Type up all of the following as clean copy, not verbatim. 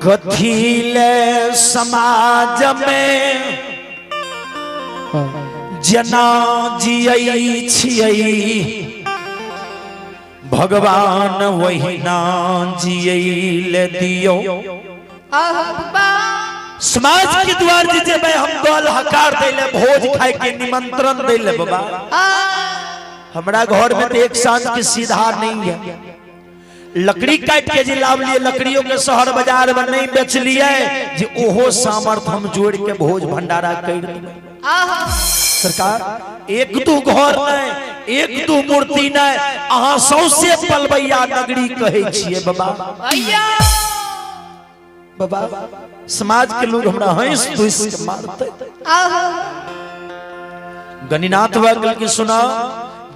कथिले समाज में जना जियै छियै भगवान वही ना जियै ले दियो। समाज के द्वार जे हम दल हकार देले भोज खाए के निमंत्रण देले बाबा हमरा घर में तो एक सांझ के सीधा नहीं है। लकड़ी काट के जी लाभ लिए लकड़ियों के शहर बाजार में नहीं बेच लिए जी ओहो सामर्थ हम जोड़ के भोज भंडारा कर सरकार। एक दू घर नहीं एक दू मूर्ति नहीं अहाँ सौसे पलबैया नगरी कहे छिए बाबा। बाबा समाज के लोग हमरा हंस धुस के मारते। गणिनाथ वाक्य के सुना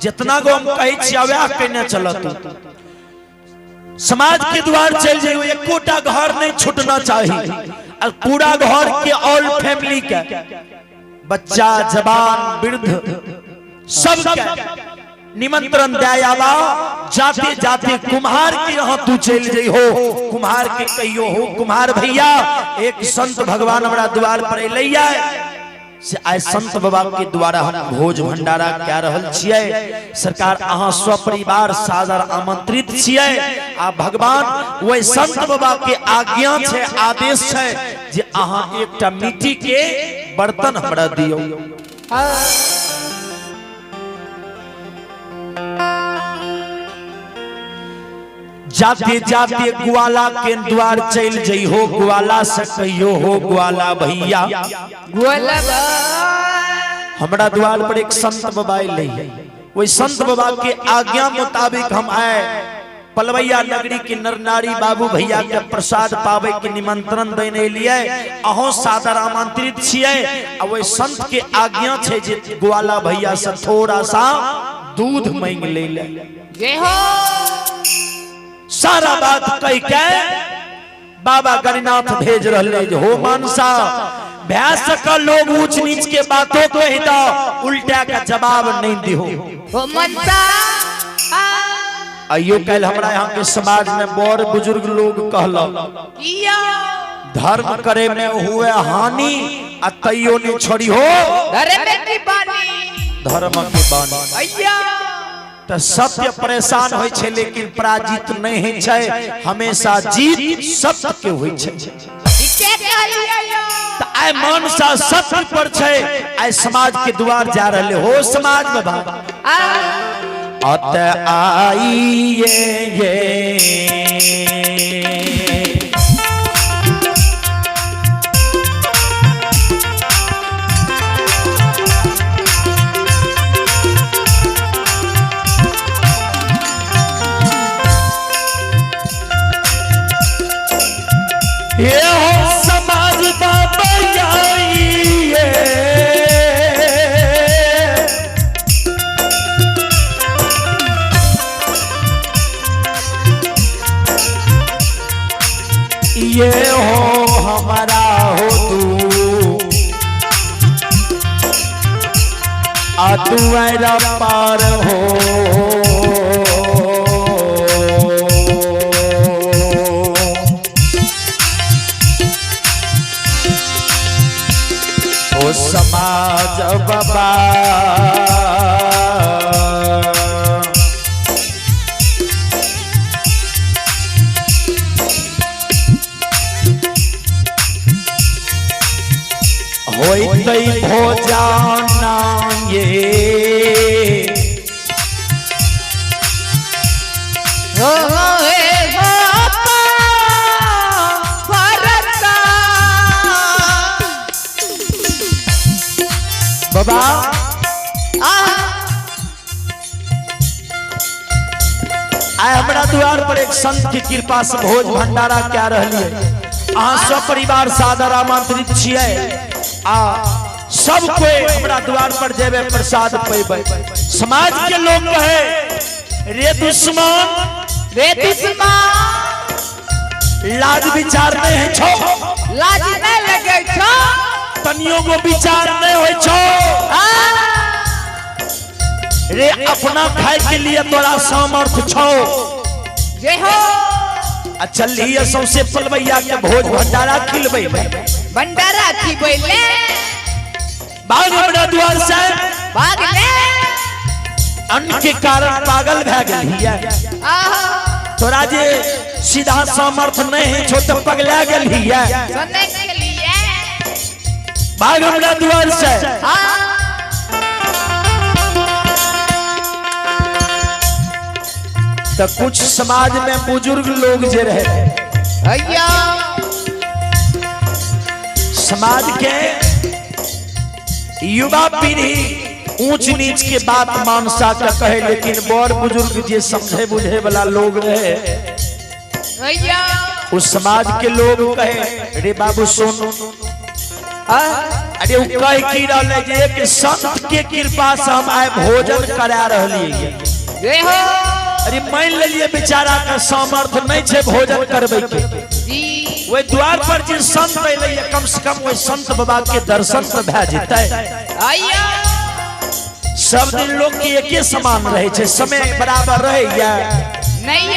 जितना गो हम कहे छिया कहने चलत समाज के द्वार चल जाइयो एकोटा घर नहीं छूटना चाहिए और पूरा घर के ऑल फैमिली के बच्चा जवान वृद्ध सब निमंत्रण दयावा जाते जाते कुम्हार के यहाँ तू चल जाइ हो कुम्हार के कहियो हो कुम्हार भैया एक संत भगवान हमारा द्वार पर अइलैया से आय संत बाबा के द्वारा हम भोज भंडारा कह रहल छियै। सरकार अहाँ स्वपरिवार सादर आमंत्रित छियै आ भगवान वही संत बाबा के आज्ञा छे आदेश छे जे अहाँ एकटा मिट्टी के बर्तन हमरा दियो। जाते जाते ग्वाला के द्वार चल जाइ हो ग्वाला से कहियो हो ग्वाला भैया ग्वाला हमरा द्वार पर एक संत बाबा ले वही संत बाबा के आज्ञा मुताबिक हम आए पलवैया नगरी के नर नारी बाबू भैया के प्रसाद पावे के निमंत्रण देने लिए अहों सादर आमंत्रित छियै आ वही संत के आज्ञा छे जे ग्वाला भैया से थोड़ा सा दूध मांग ले जय हो। सारा बात कह के बाबा गणिनाथ भेज रहे हो मानसा भैया सका लोग ऊंच नीच के बातों कह दो उल्टा का जवाब नहीं दिहो हो मनसा। आइयो कल हमरा यहाँ के समाज में बड़ बुजुर्ग लोग कहला धर्म करे में हुए हानि आ तैयो नहीं छोड़ी हो धर्म के बानी तो सत्य परेशान होय छे लेकिन पराजित नहीं है छे हमेशा जीत सत्य के होय छे। तो आय मानसा सत्य पर छे आय समाज के द्वार जा रहे हो समाज में बाबा अत आइए ये हो समाज बाबा ये हो हमारा हो तू अतुरा पार हो समाज बाबा होइतै भोजना ये बाबा आय हमरा द्वार पर एक संत की कृपा से भोज भंडारा क्या रही है अहाँ सब परिवार सादर आमंत्रित छियै आ सब कोई हमरा द्वार पर जेबे प्रसाद पेबे। समाज के लोग कहे रे दुश्मन लाज विचार नहीं है छो लाज नहीं लगे छो तनियों को विचार नहीं हो छो रे अपना खाए के लिए तोरा सामर्थ छो जे हो चलिए सौसे पलवैया के भोज भंडारा खिलबै भंडारा खिलबै बाग हमरा द्वार से भाग ले अन्न के कारण पागल भए गेलिए तोरा जे सीधा सामर्थ नहीं छो तो पगला गेलिए सुनने के लिए बाग हमरा द्वार से तो कुछ समाज में बुजुर्ग लोग जे रहे भैया समाज के युवा पीढ़ी ऊंच नीच के बात मानसा का कहे लेकिन बड़ बुजुर्ग जे समझे बुझे वाला लोग रहे भैया उस समाज के लोग कहे रे बाबू सुन अरे कह की रहले जे कि संत के कृपा से हम आए भोजन करा रहलिए जय हो अरे मान लेलिए बेचारा का सामर्थ्य नहीं छे भोजन करबे के वही द्वार पर जे संत अइले कम से कम वही संत बाबा के दर्शन तो भए जेतै सब दिन लोग के एके समान रहे छे समय बराबर रहे या नहीं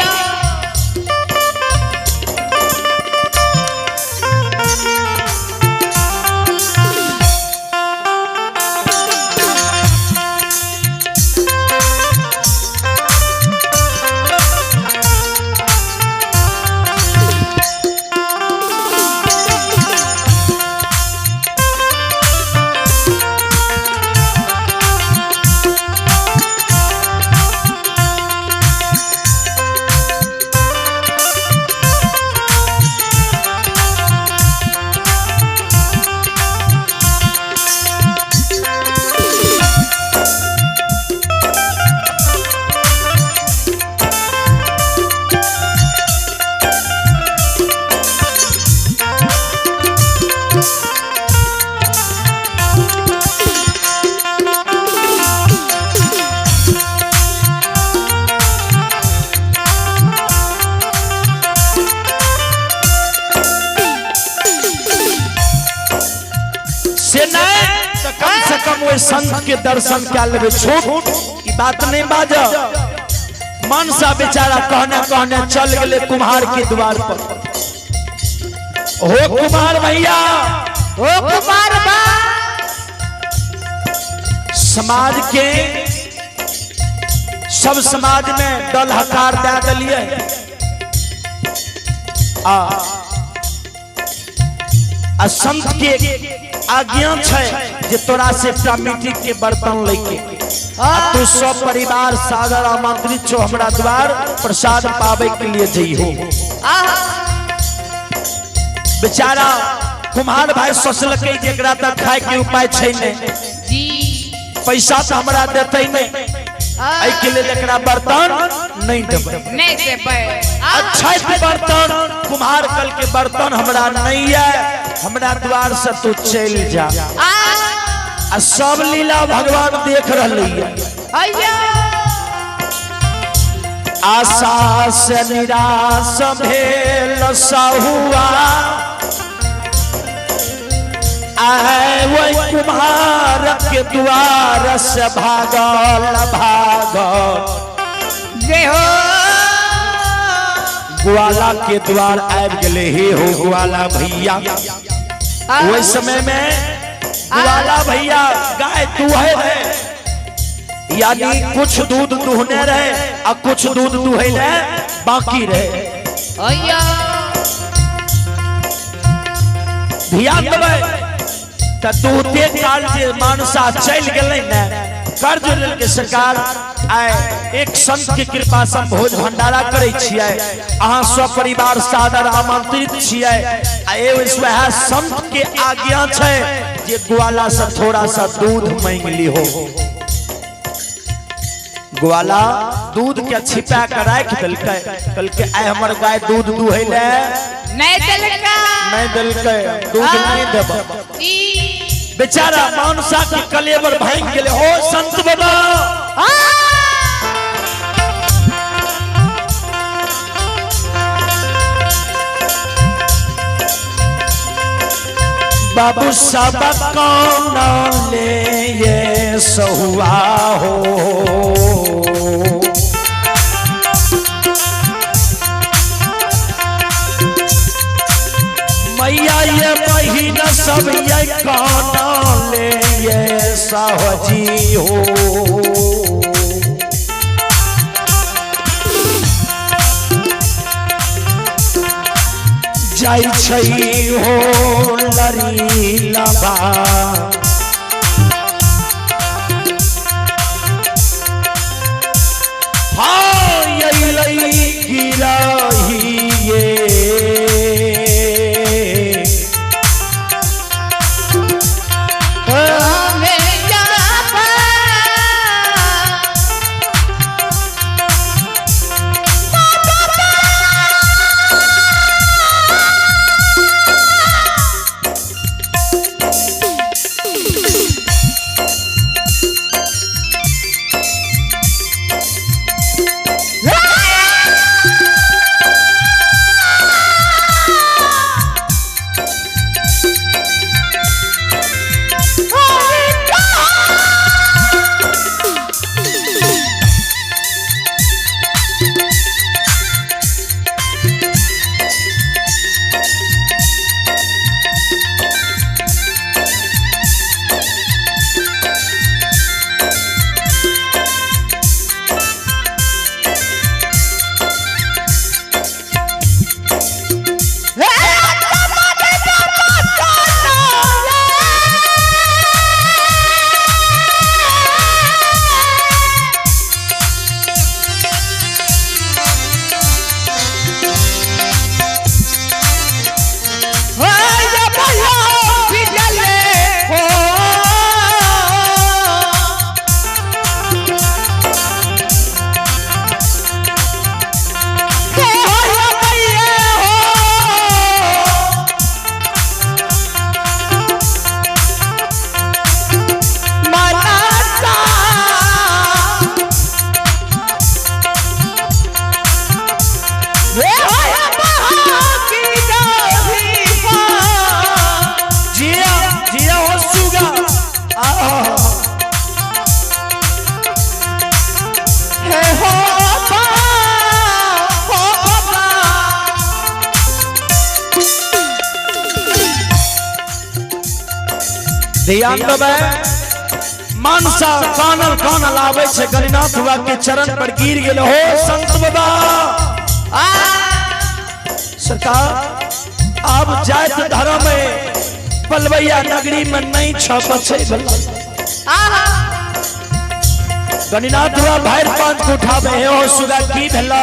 संत के दर्शन क्या लेबे छोट ई बात नहीं बाज मनसा बेचारा कहने कहने चल गए कुम्हार के द्वार पर हो कुम्हार भैया हो कुम्हार बा समाज के सब समाज में दल हकार दे दिलिए आ संत के आज्ञा छै जे तोरा से एकटा मिट्टी के बर्तन लेके तू सब परिवार सादर आमंत्रित छो हमरा द्वार प्रसाद पावे के लिए जइहो बेचारा कुम्हार भाई सोचलकै जे एकरा तक खाए के उपाय छै ने जी पैसा तो हमरा देतै नहीं आई के लिए एकरा बर्तन नहीं देबै नहीं देबै अच्छा बर्तन कुम्हार कल के बर्तन हमरा नहीं है हमरा द्वार से तू चल जा आ सब लीला भगवान देख रहे आशा से निराश भेल सहुआ आए वही कुम्हार के द्वार से भागल जय हो ग्वाला के द्वार आब गए हे हो ग्वाला भैया वही समय में ग्वाला भैया गाय दुहे रहे यानी कुछ दूध दुहने रहे और कुछ दूध दुहले बाकी रहे ध्यान देबै त दूते काल जे मानसा चल गए न कर्ज लेल के सरकार आए एक संत के कृपा से भोज भंडारा करे छियै अहाँ सब परिवार सादर आमंत्रित छियै आ वह संत के आज्ञा छै जे ग्वाला से थोड़ा सा दूध मांग ली हो ग्वाला दूध के छिपा के राख देलकै कहलकै आइ हमर गाय दूध दुहै ले नहीं देलकै दूध नहीं देब बेचारा मानसा के कलेवर भांग गेले हो संत बाबा बाबू सब कौन ले ये सहुआ हो मैया ये बहिन सब ये काना ले ये साहजी हो। जाई छई हो लरी लबा हाँ यही लई गिरही ये ध्यान देवे मानसा कानल कानल आवे छे गणनाथ बाबा के चरण पर गिर गेल हो संत बाबा। सरकार आप जात धर्म में पलवैया नगरी में नहीं छप छे गणनाथ बाबा भैर पांच को उठावे हो सुगा की भेला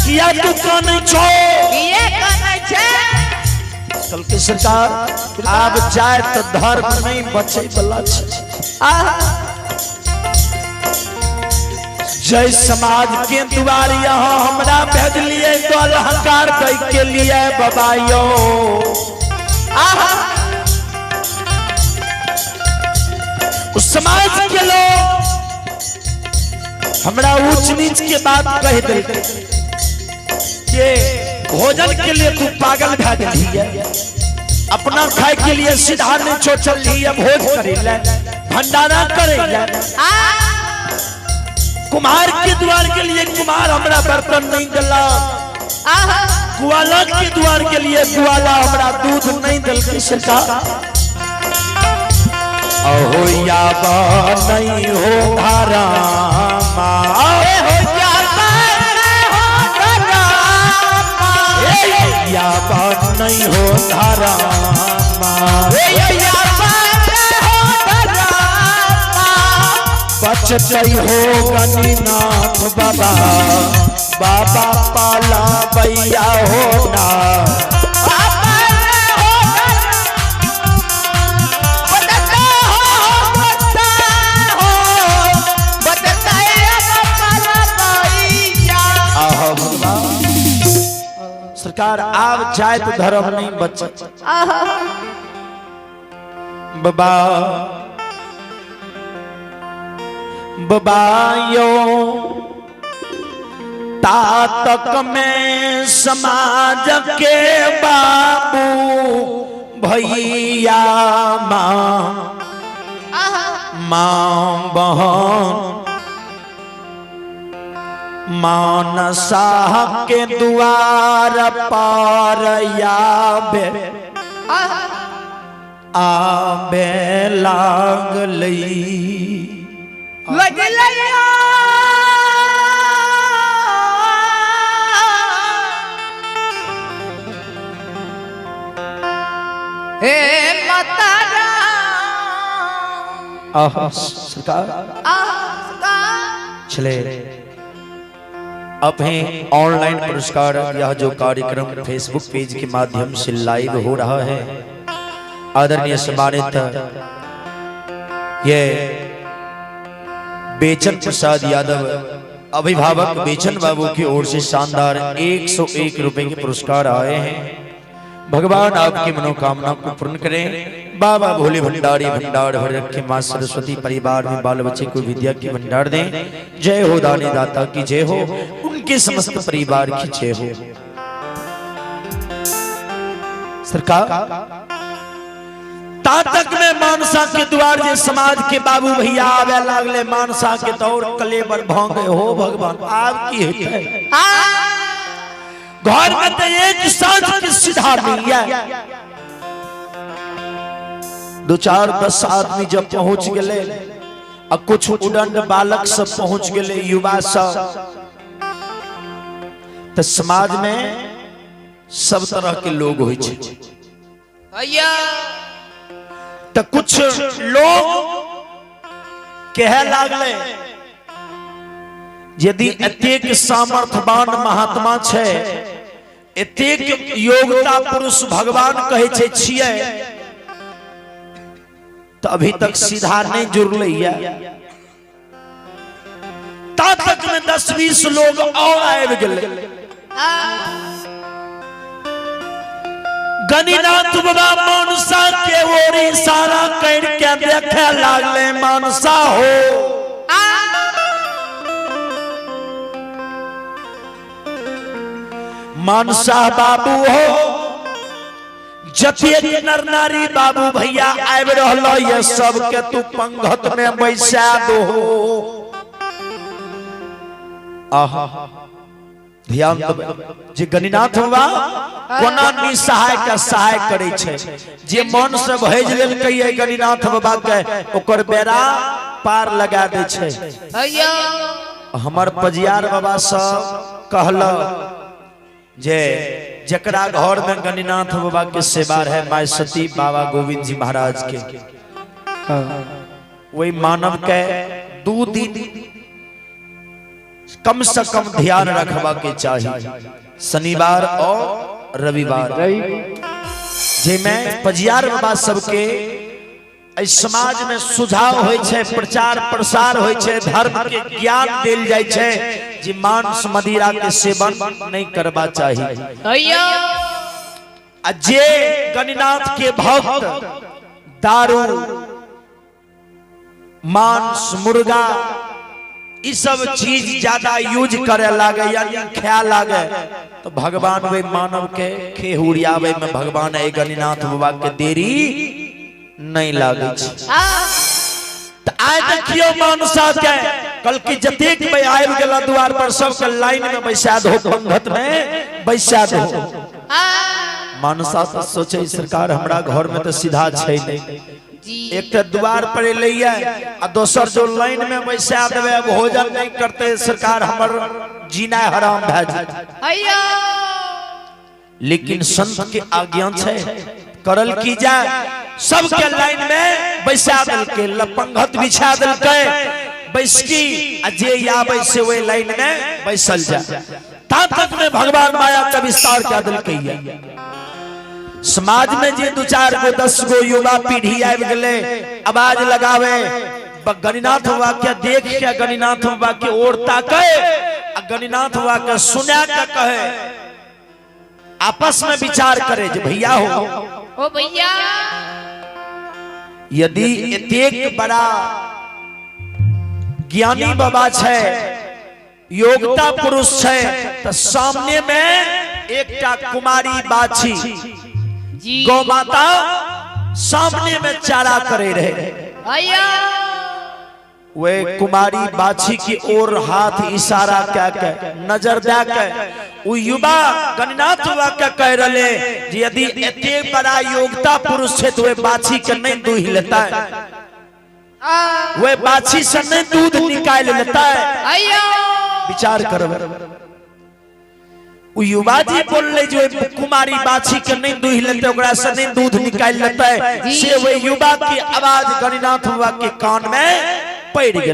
किया तू कान छो किए कान छे कल के सरकार आप जाए तो धर्म नहीं बचे बला जय समाज के द्वार यहाँ हमरा भेज लिए तो अलहकार के लिए बबाइयो उस समाज के लोग हमरा ऊंच नीच के बात कह दे के भोजन के लिए तू पागल भा दिली है अपना खाए के लिए सीधा नहीं छोचल ली भोज करे भंडारा करे कुम्हार के द्वार के लिए कुम्हार हमरा बर्तन नहीं दिला ग्वाला के द्वार के लिए ग्वाला हमरा दूध नहीं दिल की सरकार अहो याबा नहीं हो धारा या बात नहीं हो धारा बचतई हो गणनाथ बाबा बाबा पाला भैया हो ना सरकार आप जाए तो धर्म नहीं बच बाबा बबायो तातक में समाज के बाबू भैया माँ बहन मानसा के द्वार पर आबे आबे लागलई लगलैया हे मातारा सरकार चले अब हैं ऑनलाइन पुरस्कार। यह जो कार्यक्रम फेसबुक पेज के माध्यम से लाइव हो रहा है, आदरणीय सम्मानित ये बेचन प्रसाद यादव अभिभावक बेचन बाबू की ओर से शानदार 101 रुपए के पुरस्कार आए हैं। भगवान आपकी मनोकामना को पूर्ण करें। बाबा भोले भंडारी भंडार भर रखे। मां सरस्वती परिवार में बाल बच्चे को विद्या की भंडार दें। जय हो दानी दाता की जय हो, उनके समस्त परिवार की जय हो। सरकार तातक में मानसा के द्वार जे समाज के बाबू भैया आवे लागले, मानसा के दौर कलेबर भांगे हो भगवान आपकी है। घर में तो एक सांझ की सीधा नहीं है। 2-4-10 आदमी जब पहुंच गए और कुछ उदंड बालक सब पहुंच गए, युवा सब, तो समाज में सब तरह के लोग होई छे। तो कुछ लोग कहे लागले यदि एतेक सामर्थ्यवान महात्मा छे, एतेक योग्यता पुरुष भगवान कहे छे छिए, तो अभी तक सीधा नहीं जुड़लैया। तक में 10-20 लोग और आबि गेलै। गणिनाथ बाबा मानसा के ओर इशारा करके देखे लागले, मानसा हो मानसा बाबू हो, जतेक नर नारी बाबू भैया आब रहलो ये सब के तू पंगत में बैसा दो। आहा ध्यान दो जे गणिनाथ बाबा कोना निसहाय का सहाय करे छे। जे मन से भेज लेलकै गणिनाथ बाबा के, ओकर बेड़ा पार लगा दे छे। हमर पजियार बाबा सब कहला जे जकरा घर में गणिनाथ बाबा के सेवा है, माय सती बाबा गोविंद जी महाराज के, वही मानव के 2 दिन कम से कम ध्यान रखवा के चाहिए, शनिवार और रविवार। जे में पजियार बाबा सबके समाज में सुझाव होय छे, प्रचार प्रसार होय छे, धर्म के ज्ञान देल जाय छे जे मांस मदिरा के सेवन नहीं करबा चाहिए। जे गणिनाथ के भक्त दारू मांस मुर्गा ई सब चीज ज्यादा यूज करे लागे यानी खाए लागे, तो भगवान वे मानव के खेहुरियावे में भगवान है गणिनाथ बाबा के देरी नहीं लागे। आय देखियो मानसा के कल की जतेक भाई आबि गेला द्वार पर सबके लाइन में बैसा दो, पंगत में बैसा दो। मानसा तो सोचे सरकार हमरा घर में तो सीधा छै नहीं, एक तो द्वार पर एलैया आ दोसर जो लाइन में बैसा देवे भोजन नहीं करते, सरकार हमर जीना हराम भए जाए। लेकिन संत के आज्ञा छै, करल की जाए सबके लाइन में बैसा देलके, लपंगत बिछा देलके, बैसकी आ जे आबै से ओइ लाइन में बैसल जाए। ता तक में भगवान माया का विस्तार कर देलके। समाज में जे 2-4 गो 10 गो युवा पीढ़ी आबि गेले, आवाज लगावे, गणिनाथ बाबा के देख के गणिनाथ बाबा के ओर ताके, गणिनाथ बाबा के सुना के कहे, आपस में विचार करे जे भैया हो ओ भैया, यदि एतेक बड़ा ज्ञानी बाबा छे, योग्यता पुरुष छे, तो सामने में एकटा कुमारी बाछी गौ माता सामने में चारा करे रहे। वे कुमारी बाछी की ओर हाथ इशारा क्या के नजर दे के वो युवा गणनाथ हुआ क्या कह रहे जी यदि एते बड़ा योग्यता पुरुष है तो वे बाछी के नहीं दूध लेता है, वे बाछी से नहीं दूध निकाल लेता है। विचार करो वो युवा जी बोल रहे जो कुमारी बाछी के नहीं दूध लेते ओकरा से नहीं दूध निकाल लेता है से वे युवा की आवाज गणनाथ हुआ के कान में पड़ गई।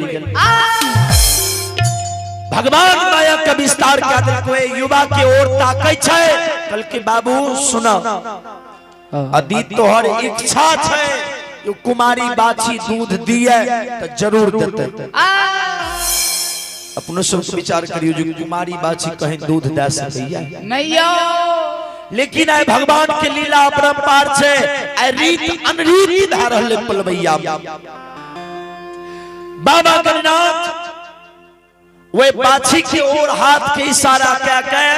भगवान माया का विस्तार क्या दिल युवा के ओर ताकै छै कल के बाबू सुना यदि तोहर इच्छा छै जो कुमारी बाछी दूध दिए तो जरूर देते। अपने सब विचार करियो जो कुमारी बाछी कहीं दूध दे सकैया नहीं, लेकिन आए भगवान के लीला अपरंपार छे आए रीत अनरीत धारल पलवैया बाबा गणनाथ वे बाछी की ओर हाथ के इशारा क्या कहे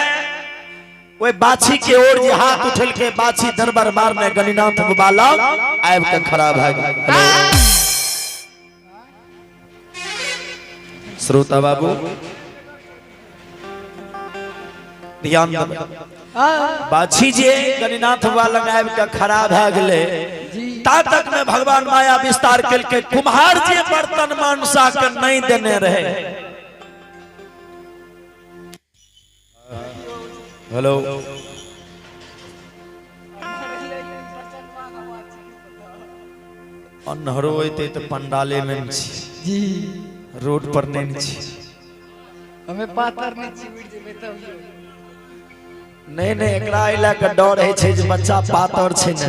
वे बाछी के ओर जे हाथ उठल के बाछी दरबार मार में गणनाथ बाला आब के खड़ा भ गए। श्रोता बाबू ध्यान दे बाछी जे गणनाथ वाला आब के खड़ा भ गए ता तक में भगवान माया विस्तार कल के कुम्हार जे बर्तन मानसा के नहीं देने रहे। हेलो अनहरो होते तो पंडाले में जी रोड पर नहीं छी हमें पातर नहीं छी जेबे तब नहीं नहीं एकरा इला के डर है छे जे बच्चा पातर छे ने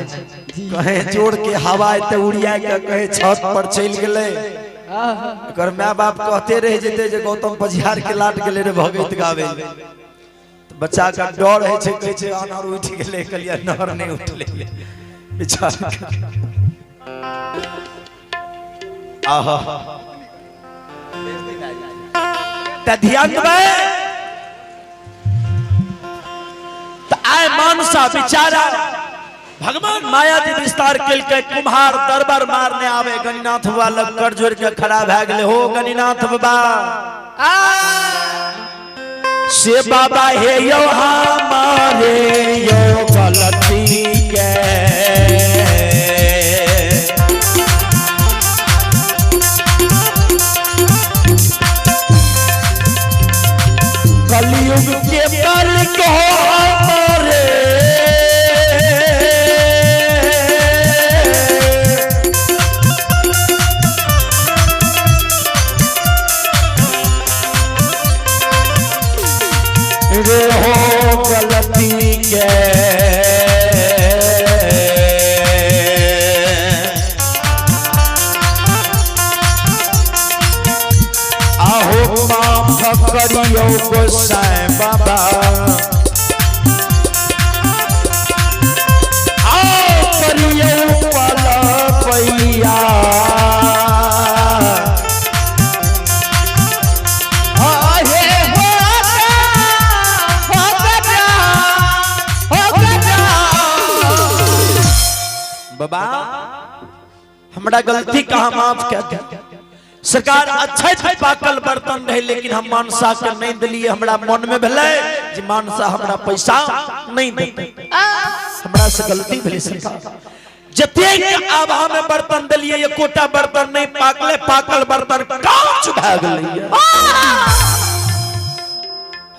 कहे जोड़ के हवा एते उड़िया के कहे छत पर चल गेले एकर माय बाप कहते रह जेते जे गौतम पजिहार के लाट गेले रे भगत गावे तो बच्चा का डर है छे कहे छे अनहर उठ गेले कलिया नहर नहीं उठले बेचारा आहा त ध्यान दे आय मानसा बिचारा भगवान माया जी विस्तार कल के कुम्हार दरबार मारने आवे गणनाथ वाला कर जोड़ के खड़ा भ गए हो गणनाथ बाबा से बाबा हे यो हमारे यो गलती के कलयुग के पल को रे हो गलती के आहो माफ करियो गोसाई बाबा आओ करियो वाला पैया बाबा हमरा गलती कहा माफ कर दे सरकार अच्छा पाकल बर्तन रहे लेकिन हम मानसा के नहीं दिलिए हमरा मन में भेले जे मानसा हमरा पैसा नहीं देते हमरा से गलती भेले सरकार जते आभा में बर्तन दिलिए ये कोटा बर्तन नहीं पाकले पाकल बर्तन कांच भ गेलै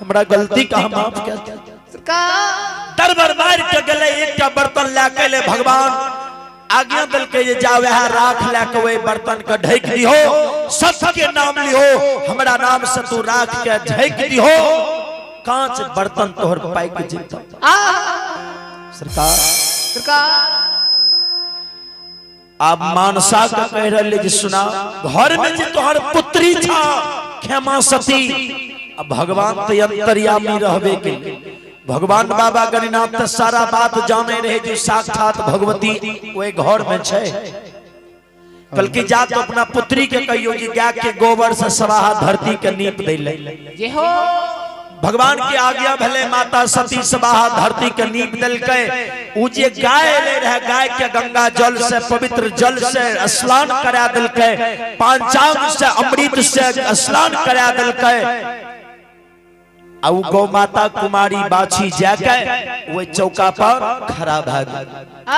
हमरा गलती कहा माफ कर दे सरकार दरबार मार के गेले एकटा बर्तन ला के ले भगवान आज्ञा दल के ये जावे है राख लेके वे बर्तन का ढक दिहो सत्य के नाम लिहो हमरा नाम से तू राख के ढक दिहो कांच बर्तन तोहर पाई के जीता सरकार आप मानसा का कह रहे जी सुना घर में जो तोहर पुत्री था खेमा सती अब भगवान तो अंतर्यामी रहबे के भगवान बाबा गणनाथ सारा बात जाने रहे जो साक्षात भगवती वे घर में छे कल की जात अपना पुत्री के कहियो कि गाय के गोबर से सवाहा धरती के नीप दे ले जे हो भगवान की आज्ञा भले माता सती सबाहा धरती के नींव दिल के उ जे गाय ले रहे गाय के गंगा जल से पवित्र जल से स्नान करा दिल के पंचांग से अमृत से स्नान करा दिल के अब गौ माता कुमारी बाछी जाके वो चौका पर खड़ा भ गई।